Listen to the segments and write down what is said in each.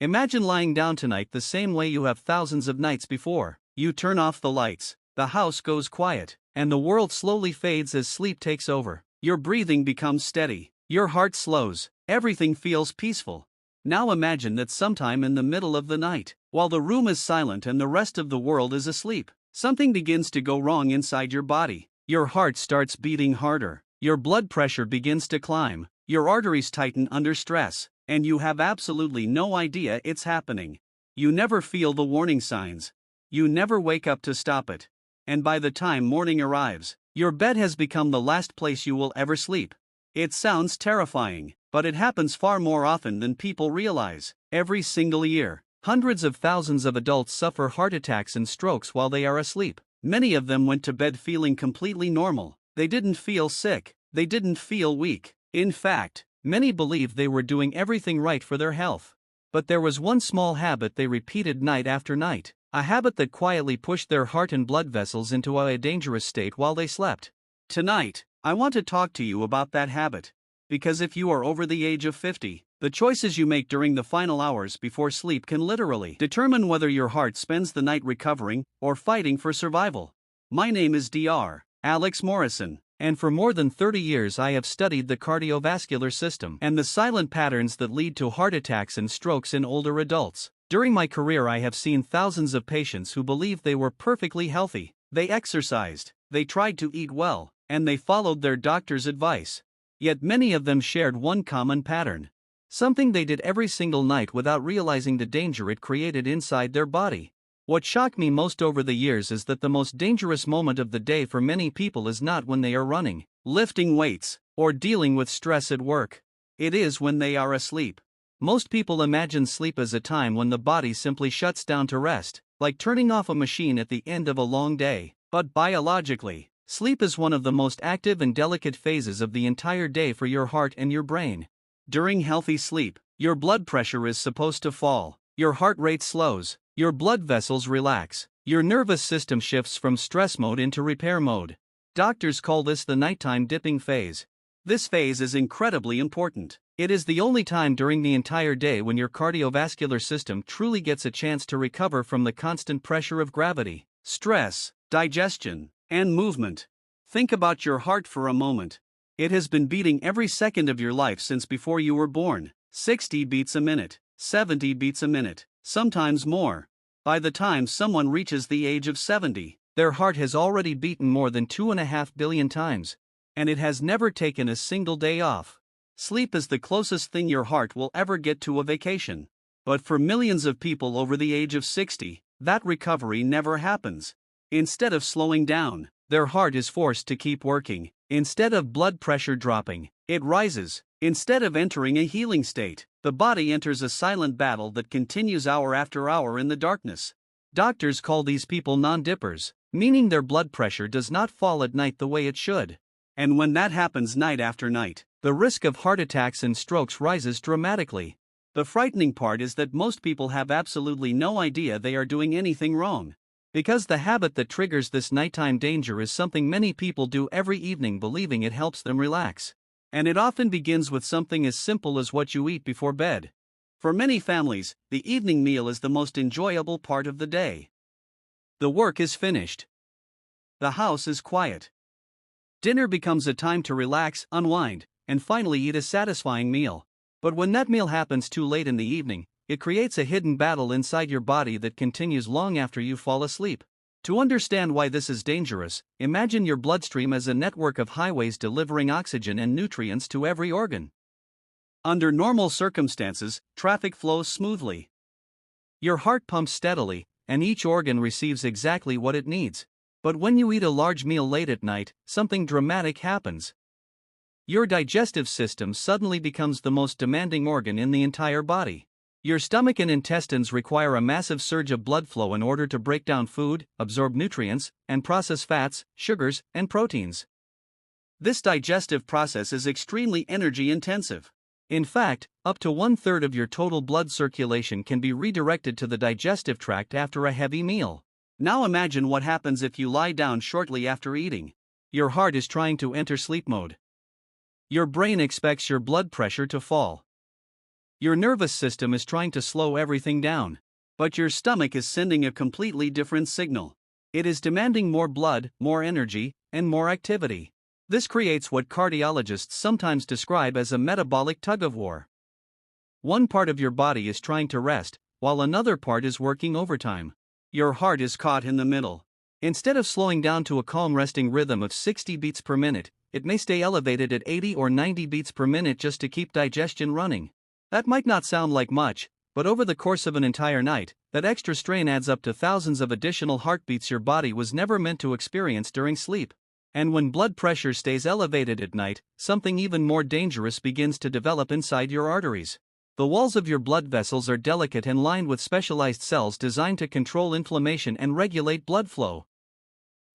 Imagine lying down tonight the same way you have thousands of nights before. You turn off the lights, the house goes quiet, and the world slowly fades as sleep takes over. Your breathing becomes steady, your heart slows, everything feels peaceful. Now imagine that sometime in the middle of the night, while the room is silent and the rest of the world is asleep, something begins to go wrong inside your body. Your heart starts beating harder, your blood pressure begins to climb, your arteries tighten under stress, and you have absolutely no idea it's happening. You never feel the warning signs. You never wake up to stop it. And by the time morning arrives, your bed has become the last place you will ever sleep. It sounds terrifying, but it happens far more often than people realize. Every single year, hundreds of thousands of adults suffer heart attacks and strokes while they are asleep. Many of them went to bed feeling completely normal. They didn't feel sick. They didn't feel weak. In fact, many believed they were doing everything right for their health. But there was one small habit they repeated night after night, a habit that quietly pushed their heart and blood vessels into a dangerous state while they slept. Tonight, I want to talk to you about that habit. Because if you are over the age of 50, the choices you make during the final hours before sleep can literally determine whether your heart spends the night recovering or fighting for survival. My name is Dr. Alex Morison, and for more than 30 years I have studied the cardiovascular system and the silent patterns that lead to heart attacks and strokes in older adults. During my career I have seen thousands of patients who believed they were perfectly healthy. They exercised, they tried to eat well, and they followed their doctor's advice. Yet many of them shared one common pattern. Something they did every single night without realizing the danger it created inside their body. What shocked me most over the years is that the most dangerous moment of the day for many people is not when they are running, lifting weights, or dealing with stress at work. It is when they are asleep. Most people imagine sleep as a time when the body simply shuts down to rest, like turning off a machine at the end of a long day. But biologically, sleep is one of the most active and delicate phases of the entire day for your heart and your brain. During healthy sleep, your blood pressure is supposed to fall, your heart rate slows, your blood vessels relax, your nervous system shifts from stress mode into repair mode. Doctors call this the nighttime dipping phase. This phase is incredibly important. It is the only time during the entire day when your cardiovascular system truly gets a chance to recover from the constant pressure of gravity, stress, digestion, and movement. Think about your heart for a moment. It has been beating every second of your life since before you were born. 60 beats a minute, 70 beats a minute, sometimes more. By the time someone reaches the age of 70, their heart has already beaten more than 2.5 billion times. And it has never taken a single day off. Sleep is the closest thing your heart will ever get to a vacation. But for millions of people over the age of 60, that recovery never happens. Instead of slowing down, their heart is forced to keep working. Instead of blood pressure dropping, it rises. Instead of entering a healing state, the body enters a silent battle that continues hour after hour in the darkness. Doctors call these people non-dippers, meaning their blood pressure does not fall at night the way it should. And when that happens night after night, the risk of heart attacks and strokes rises dramatically. The frightening part is that most people have absolutely no idea they are doing anything wrong. Because the habit that triggers this nighttime danger is something many people do every evening believing it helps them relax. And it often begins with something as simple as what you eat before bed. For many families, the evening meal is the most enjoyable part of the day. The work is finished. The house is quiet. Dinner becomes a time to relax, unwind, and finally eat a satisfying meal. But when that meal happens too late in the evening, it creates a hidden battle inside your body that continues long after you fall asleep. To understand why this is dangerous, imagine your bloodstream as a network of highways delivering oxygen and nutrients to every organ. Under normal circumstances, traffic flows smoothly. Your heart pumps steadily, and each organ receives exactly what it needs. But when you eat a large meal late at night, something dramatic happens. Your digestive system suddenly becomes the most demanding organ in the entire body. Your stomach and intestines require a massive surge of blood flow in order to break down food, absorb nutrients, and process fats, sugars, and proteins. This digestive process is extremely energy intensive. In fact, up to 1/3 of your total blood circulation can be redirected to the digestive tract after a heavy meal. Now imagine what happens if you lie down shortly after eating. Your heart is trying to enter sleep mode. Your brain expects your blood pressure to fall. Your nervous system is trying to slow everything down. But your stomach is sending a completely different signal. It is demanding more blood, more energy, and more activity. This creates what cardiologists sometimes describe as a metabolic tug-of-war. One part of your body is trying to rest, while another part is working overtime. Your heart is caught in the middle. Instead of slowing down to a calm resting rhythm of 60 beats per minute, it may stay elevated at 80 or 90 beats per minute just to keep digestion running. That might not sound like much, but over the course of an entire night, that extra strain adds up to thousands of additional heartbeats your body was never meant to experience during sleep. And when blood pressure stays elevated at night, something even more dangerous begins to develop inside your arteries. The walls of your blood vessels are delicate and lined with specialized cells designed to control inflammation and regulate blood flow.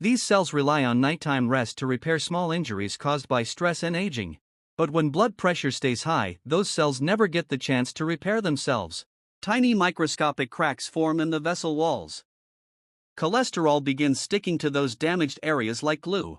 These cells rely on nighttime rest to repair small injuries caused by stress and aging. But when blood pressure stays high, those cells never get the chance to repair themselves. Tiny microscopic cracks form in the vessel walls. Cholesterol begins sticking to those damaged areas like glue.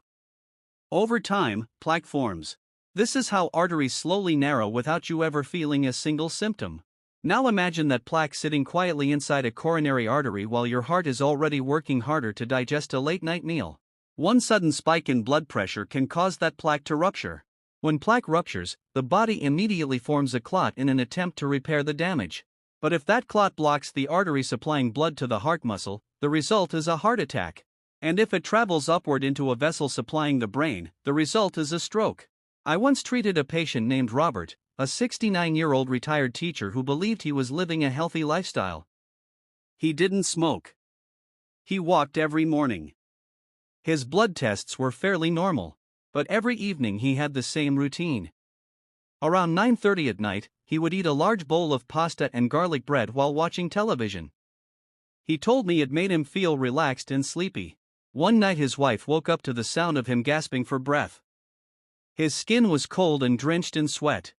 Over time, plaque forms. This is how arteries slowly narrow without you ever feeling a single symptom. Now imagine that plaque sitting quietly inside a coronary artery while your heart is already working harder to digest a late-night meal. One sudden spike in blood pressure can cause that plaque to rupture. When plaque ruptures, the body immediately forms a clot in an attempt to repair the damage. But if that clot blocks the artery supplying blood to the heart muscle, the result is a heart attack. And if it travels upward into a vessel supplying the brain, the result is a stroke. I once treated a patient named Robert, a 69-year-old retired teacher who believed he was living a healthy lifestyle. He didn't smoke. He walked every morning. His blood tests were fairly normal, but every evening he had the same routine. Around 9:30 at night, he would eat a large bowl of pasta and garlic bread while watching television. He told me it made him feel relaxed and sleepy. One night his wife woke up to the sound of him gasping for breath. His skin was cold and drenched in sweat.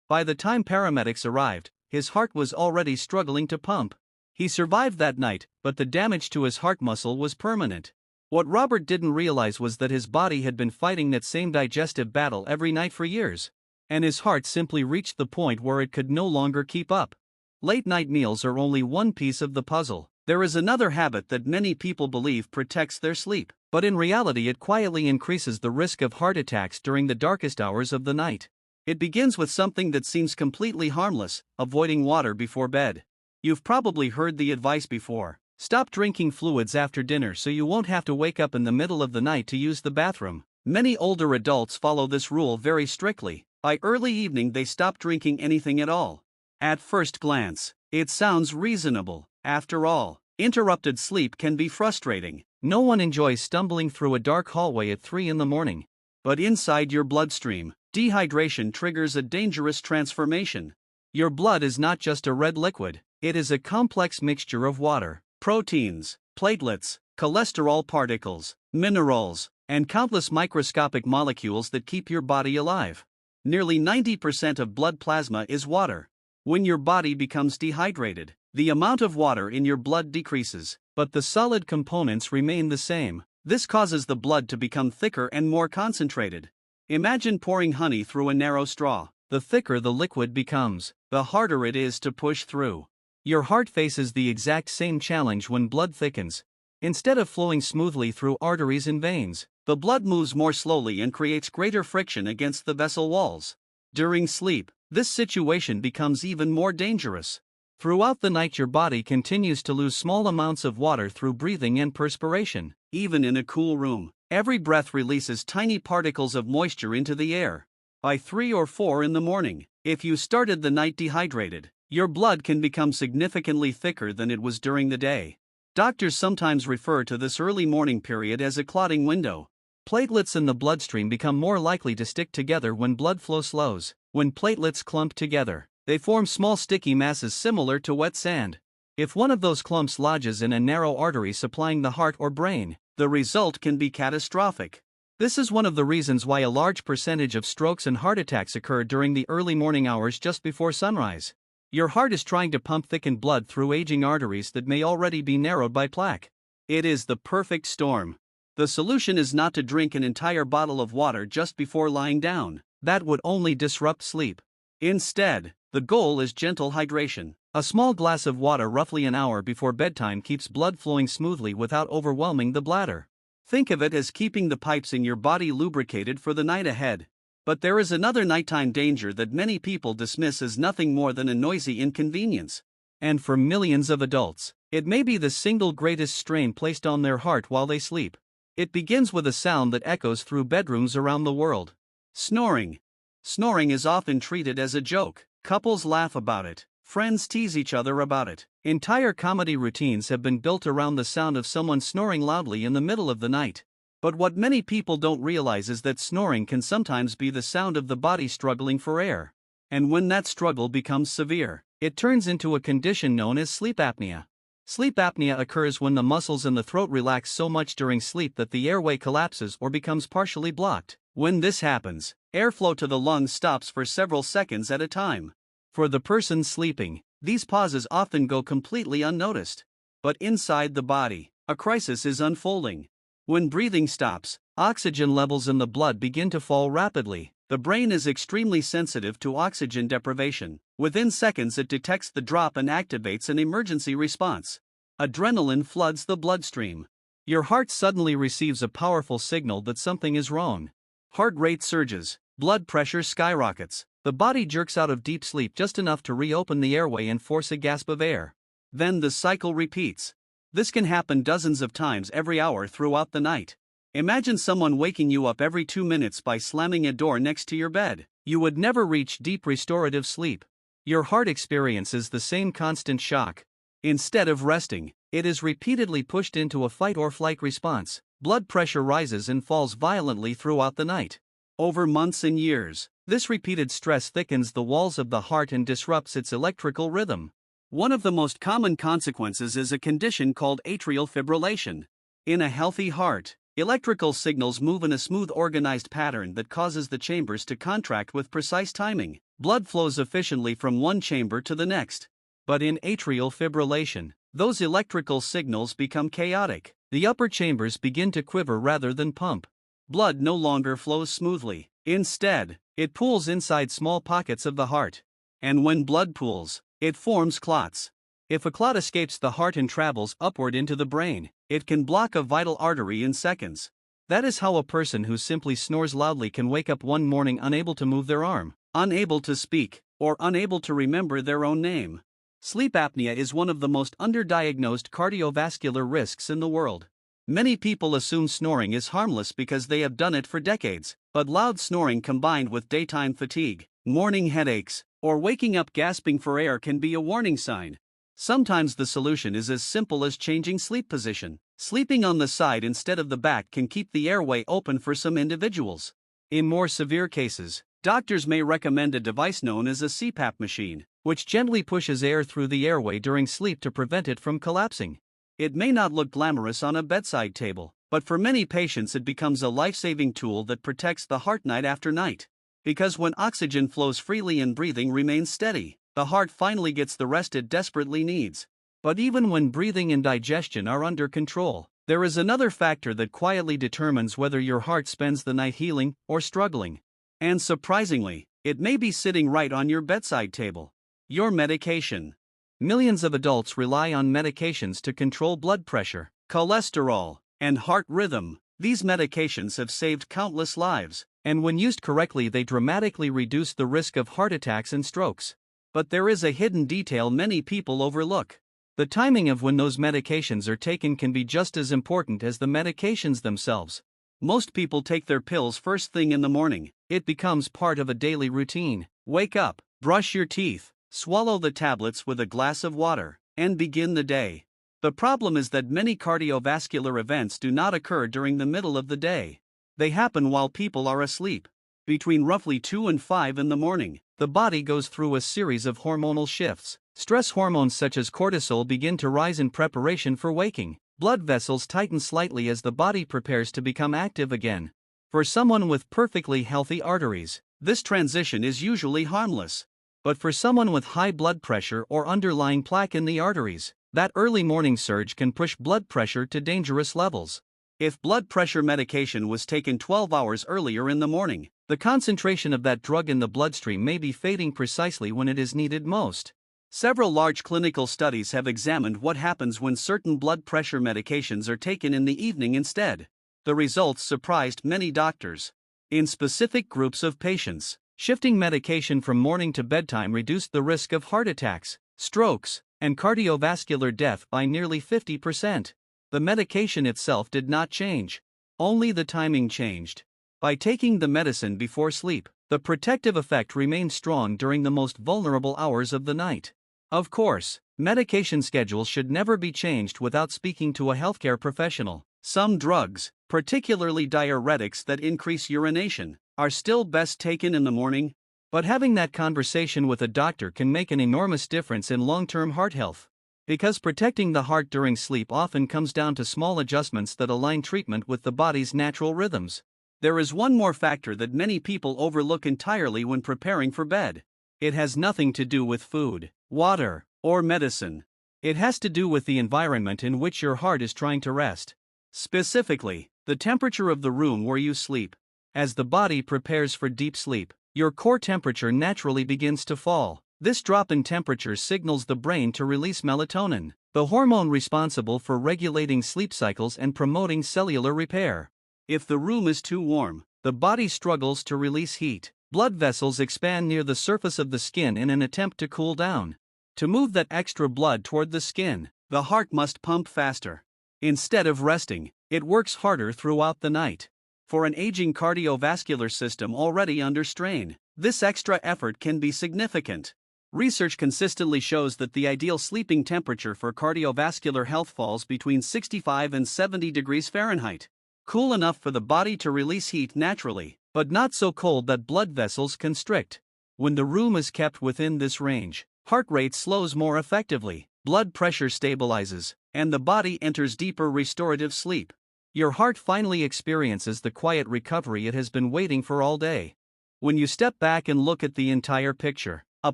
By the time paramedics arrived, his heart was already struggling to pump. He survived that night, but the damage to his heart muscle was permanent. What Robert didn't realize was that his body had been fighting that same digestive battle every night for years. And his heart simply reached the point where it could no longer keep up. Late-night meals are only one piece of the puzzle. There is another habit that many people believe protects their sleep, but in reality it quietly increases the risk of heart attacks during the darkest hours of the night. It begins with something that seems completely harmless: avoiding water before bed. You've probably heard the advice before: stop drinking fluids after dinner so you won't have to wake up in the middle of the night to use the bathroom. Many older adults follow this rule very strictly. By early evening they stop drinking anything at all. At first glance, it sounds reasonable. After all, interrupted sleep can be frustrating. No one enjoys stumbling through a dark hallway at 3 in the morning. But inside your bloodstream, dehydration triggers a dangerous transformation. Your blood is not just a red liquid, it is a complex mixture of water, proteins, platelets, cholesterol particles, minerals, and countless microscopic molecules that keep your body alive. Nearly 90% of blood plasma is water. When your body becomes dehydrated, the amount of water in your blood decreases, but the solid components remain the same. This causes the blood to become thicker and more concentrated. Imagine pouring honey through a narrow straw. The thicker the liquid becomes, the harder it is to push through. Your heart faces the exact same challenge when blood thickens. Instead of flowing smoothly through arteries and veins, the blood moves more slowly and creates greater friction against the vessel walls. During sleep, this situation becomes even more dangerous. Throughout the night your body continues to lose small amounts of water through breathing and perspiration. Even in a cool room, every breath releases tiny particles of moisture into the air. By 3 or 4 in the morning, if you started the night dehydrated, your blood can become significantly thicker than it was during the day. Doctors sometimes refer to this early morning period as a clotting window. Platelets in the bloodstream become more likely to stick together when blood flow slows. When platelets clump together, they form small sticky masses similar to wet sand. If one of those clumps lodges in a narrow artery supplying the heart or brain, the result can be catastrophic. This is one of the reasons why a large percentage of strokes and heart attacks occur during the early morning hours just before sunrise. Your heart is trying to pump thickened blood through aging arteries that may already be narrowed by plaque. It is the perfect storm. The solution is not to drink an entire bottle of water just before lying down. That would only disrupt sleep. Instead, The goal is gentle hydration. A small glass of water roughly an hour before bedtime keeps blood flowing smoothly without overwhelming the bladder. Think of it as keeping the pipes in your body lubricated for the night ahead. But there is another nighttime danger that many people dismiss as nothing more than a noisy inconvenience. And for millions of adults, it may be the single greatest strain placed on their heart while they sleep. It begins with a sound that echoes through bedrooms around the world. Snoring. Snoring is often treated as a joke. Couples laugh about it. Friends tease each other about it. Entire comedy routines have been built around the sound of someone snoring loudly in the middle of the night. But what many people don't realize is that snoring can sometimes be the sound of the body struggling for air. And when that struggle becomes severe, it turns into a condition known as sleep apnea. Sleep apnea occurs when the muscles in the throat relax so much during sleep that the airway collapses or becomes partially blocked. When this happens, airflow to the lungs stops for several seconds at a time. For the person sleeping, these pauses often go completely unnoticed. But inside the body, a crisis is unfolding. When breathing stops, oxygen levels in the blood begin to fall rapidly. The brain is extremely sensitive to oxygen deprivation. Within seconds, it detects the drop and activates an emergency response. Adrenaline floods the bloodstream. Your heart suddenly receives a powerful signal that something is wrong. Heart rate surges, blood pressure skyrockets. The body jerks out of deep sleep just enough to reopen the airway and force a gasp of air. Then the cycle repeats. This can happen dozens of times every hour throughout the night. Imagine someone waking you up every 2 minutes by slamming a door next to your bed. You would never reach deep restorative sleep. Your heart experiences the same constant shock. Instead of resting, it is repeatedly pushed into a fight or flight response. Blood pressure rises and falls violently throughout the night. Over months and years, this repeated stress thickens the walls of the heart and disrupts its electrical rhythm. One of the most common consequences is a condition called atrial fibrillation. In a healthy heart, electrical signals move in a smooth, organized pattern that causes the chambers to contract with precise timing. Blood flows efficiently from one chamber to the next. But in atrial fibrillation, those electrical signals become chaotic. The upper chambers begin to quiver rather than pump. Blood no longer flows smoothly. Instead, it pools inside small pockets of the heart. And when blood pools, it forms clots. If a clot escapes the heart and travels upward into the brain, it can block a vital artery in seconds. That is how a person who simply snores loudly can wake up one morning unable to move their arm, unable to speak, or unable to remember their own name. Sleep apnea is one of the most underdiagnosed cardiovascular risks in the world. Many people assume snoring is harmless because they have done it for decades, but loud snoring combined with daytime fatigue, morning headaches, or waking up gasping for air can be a warning sign. Sometimes the solution is as simple as changing sleep position. Sleeping on the side instead of the back can keep the airway open for some individuals. In more severe cases, doctors may recommend a device known as a CPAP machine, which gently pushes air through the airway during sleep to prevent it from collapsing. It may not look glamorous on a bedside table, but for many patients it becomes a life-saving tool that protects the heart night after night. Because when oxygen flows freely and breathing remains steady, the heart finally gets the rest it desperately needs. But even when breathing and digestion are under control, there is another factor that quietly determines whether your heart spends the night healing or struggling. And surprisingly, it may be sitting right on your bedside table. Your medication. Millions of adults rely on medications to control blood pressure, cholesterol, and heart rhythm. These medications have saved countless lives, and when used correctly, they dramatically reduce the risk of heart attacks and strokes. But there is a hidden detail many people overlook. The timing of when those medications are taken can be just as important as the medications themselves. Most people take their pills first thing in the morning. It becomes part of a daily routine. Wake up, brush your teeth, swallow the tablets with a glass of water, and begin the day. The problem is that many cardiovascular events do not occur during the middle of the day. They happen while people are asleep. Between roughly 2 and 5 in the morning, the body goes through a series of hormonal shifts. Stress hormones such as cortisol begin to rise in preparation for waking. Blood vessels tighten slightly as the body prepares to become active again. For someone with perfectly healthy arteries, this transition is usually harmless. But for someone with high blood pressure or underlying plaque in the arteries, that early morning surge can push blood pressure to dangerous levels. If blood pressure medication was taken 12 hours earlier in the morning, the concentration of that drug in the bloodstream may be fading precisely when it is needed most. Several large clinical studies have examined what happens when certain blood pressure medications are taken in the evening instead. The results surprised many doctors. In specific groups of patients, shifting medication from morning to bedtime reduced the risk of heart attacks, strokes, and cardiovascular death by nearly 50%. The medication itself did not change. Only the timing changed. By taking the medicine before sleep, the protective effect remained strong during the most vulnerable hours of the night. Of course, medication schedules should never be changed without speaking to a healthcare professional. Some drugs, particularly diuretics that increase urination, are still best taken in the morning, but having that conversation with a doctor can make an enormous difference in long-term heart health. Because protecting the heart during sleep often comes down to small adjustments that align treatment with the body's natural rhythms. There is one more factor that many people overlook entirely when preparing for bed. It has nothing to do with food, water, or medicine. It has to do with the environment in which your heart is trying to rest. Specifically, the temperature of the room where you sleep. As the body prepares for deep sleep, your core temperature naturally begins to fall. This drop in temperature signals the brain to release melatonin, the hormone responsible for regulating sleep cycles and promoting cellular repair. If the room is too warm, the body struggles to release heat. Blood vessels expand near the surface of the skin in an attempt to cool down. To move that extra blood toward the skin, the heart must pump faster. Instead of resting, it works harder throughout the night. For an aging cardiovascular system already under strain, this extra effort can be significant. Research consistently shows that the ideal sleeping temperature for cardiovascular health falls between 65 and 70 degrees Fahrenheit. Cool enough for the body to release heat naturally, but not so cold that blood vessels constrict. When the room is kept within this range, heart rate slows more effectively, blood pressure stabilizes, and the body enters deeper restorative sleep. Your heart finally experiences the quiet recovery it has been waiting for all day. When you step back and look at the entire picture, a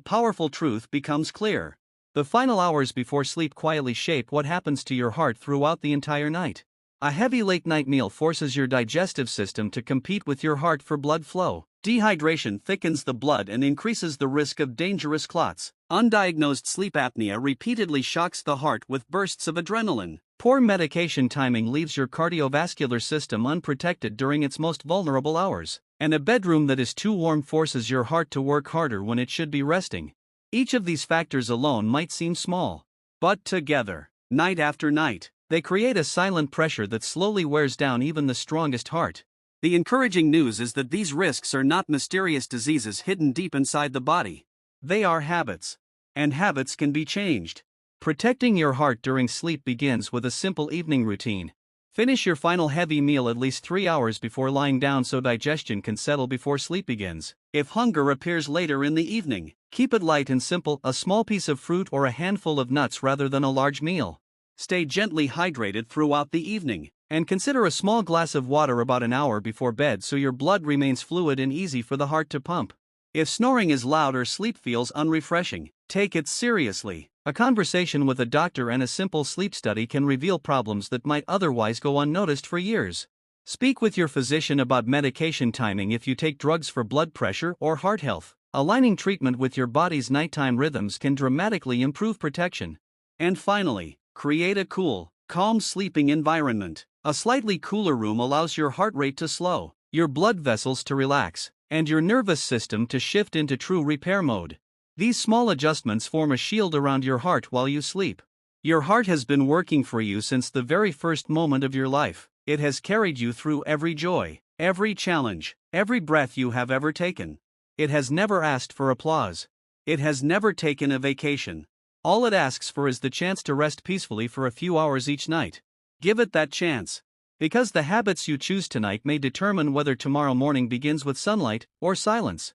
powerful truth becomes clear. The final hours before sleep quietly shape what happens to your heart throughout the entire night. A heavy late-night meal forces your digestive system to compete with your heart for blood flow. Dehydration thickens the blood and increases the risk of dangerous clots. Undiagnosed sleep apnea repeatedly shocks the heart with bursts of adrenaline. Poor medication timing leaves your cardiovascular system unprotected during its most vulnerable hours. And a bedroom that is too warm forces your heart to work harder when it should be resting. Each of these factors alone might seem small, but together, night after night, they create a silent pressure that slowly wears down even the strongest heart. The encouraging news is that these risks are not mysterious diseases hidden deep inside the body. They are habits. And habits can be changed. Protecting your heart during sleep begins with a simple evening routine. Finish your final heavy meal at least 3 hours before lying down so digestion can settle before sleep begins. If hunger appears later in the evening, keep it light and simple, a small piece of fruit or a handful of nuts rather than a large meal. Stay gently hydrated throughout the evening, and consider a small glass of water about an hour before bed so your blood remains fluid and easy for the heart to pump. If snoring is loud or sleep feels unrefreshing, take it seriously. A conversation with a doctor and a simple sleep study can reveal problems that might otherwise go unnoticed for years. Speak with your physician about medication timing if you take drugs for blood pressure or heart health. Aligning treatment with your body's nighttime rhythms can dramatically improve protection. And finally, create a cool, calm sleeping environment. A slightly cooler room allows your heart rate to slow, your blood vessels to relax, and your nervous system to shift into true repair mode. These small adjustments form a shield around your heart while you sleep. Your heart has been working for you since the very first moment of your life. It has carried you through every joy, every challenge, every breath you have ever taken. It has never asked for applause. It has never taken a vacation. All it asks for is the chance to rest peacefully for a few hours each night. Give it that chance. Because the habits you choose tonight may determine whether tomorrow morning begins with sunlight or silence.